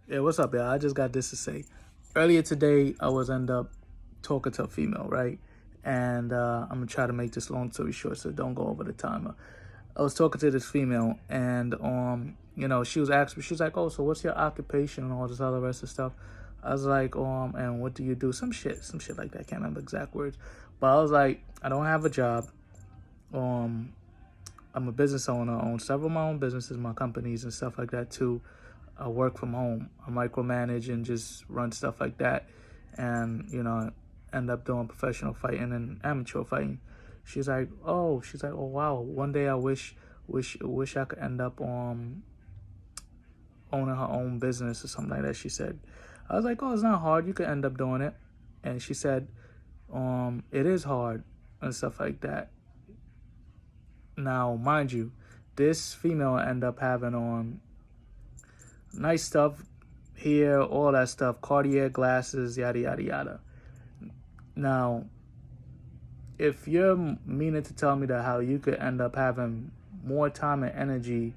Yeah, what's up, y'all? I just got this to say. Earlier today, I was end up talking to a female, right? And I'm gonna try to make this long story short, so don't go over the timer. I was talking to this female, and she was asking me, she was like, "Oh, so what's your occupation and all this other rest of stuff?" I was like, "And what do you do?" Some shit like that. I can't remember exact words, but I was like, "I don't have a job. Um, I'm a business owner. I own several of my own businesses, my companies and stuff like that too. I work from home. I micromanage and just run stuff like that, and end up doing professional fighting and amateur fighting." She's like, "Oh wow, one day I wish I could end up owning her own business or something like that." She said. I was like, "Oh, it's not hard. You could end up doing it." And she said, "It is hard and stuff like that." Now, mind you, this female end up having on nice stuff here, all that stuff, Cartier glasses, yada yada yada. Now, if you're meaning to tell me that how you could end up having more time and energy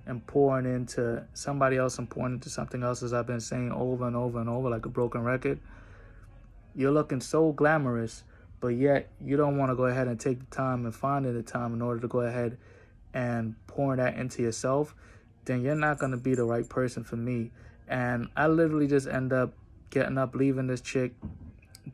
and pouring into somebody else and pouring into something else, as I've been saying over and over and over like a broken record, you're looking so glamorous, but yet you don't want to go ahead and take the time and finding the time in order to go ahead and pouring that into yourself, then you're not going to be the right person for me. And I literally just end up getting up, leaving this chick,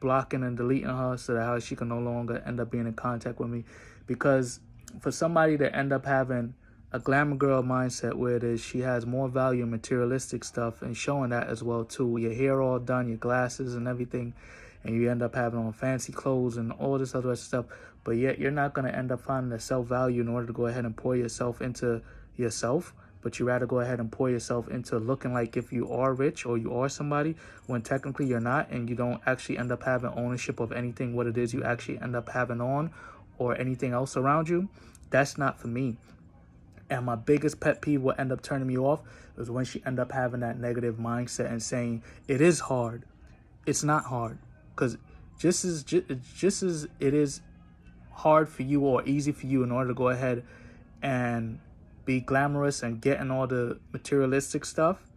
blocking and deleting her so that how she can no longer end up being in contact with me. Because for somebody to end up having a glamour girl mindset where it is she has more value in materialistic stuff and showing that as well too, your hair all done, your glasses and everything, and you end up having on fancy clothes and all this other stuff, but yet you're not going to end up finding the self-value in order to go ahead and pour yourself into yourself, but you rather go ahead and pour yourself into looking like if you are rich or you are somebody when technically you're not, and you don't actually end up having ownership of anything what it is you actually end up having on or anything else around you. That's not for me. And my biggest pet peeve, what end up turning me off, is when she end up having that negative mindset and saying it is hard. It's not hard, because just as it is hard for you or easy for you in order to go ahead and be glamorous and getting all the materialistic stuff,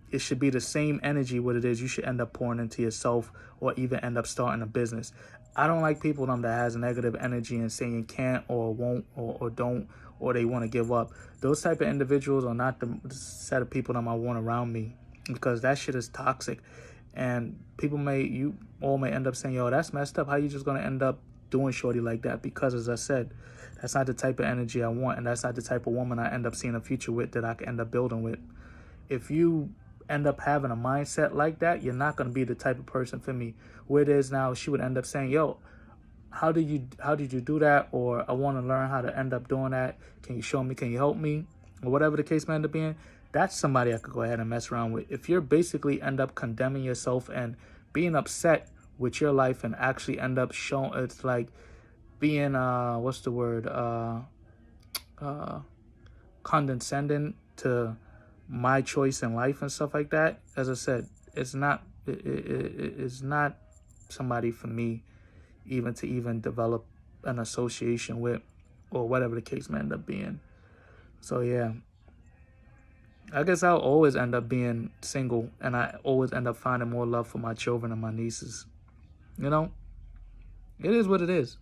it should be the same energy what it is you should end up pouring into yourself or even end up starting a business. I don't like people that has negative energy and saying can't or won't or don't, or they want to give up. Those type of individuals are not the set of people that I want around me, because that shit is toxic. And you all may end up saying, "Yo, that's messed up. How you just gonna end up doing shorty like that?" Because as I said, that's not the type of energy I want, and that's not the type of woman I end up seeing a future with that I can end up building with. If you end up having a mindset like that, you're not going to be the type of person for me. Where it is now, she would end up saying, "Yo, how did you do that?" Or, "I want to learn how to end up doing that. Can you show me? Can you help me?" Or whatever the case may end up being. That's somebody I could go ahead and mess around with. If you're basically end up condemning yourself and being upset with your life and actually end up showing, it's like being what's the word, uh condescending to my choice in life and stuff like that. As I said, it's not somebody for me even to even develop an association with, or whatever the case may end up being. So yeah, I guess I'll always end up being single, and I always end up finding more love for my children and my nieces. You know, it is what it is.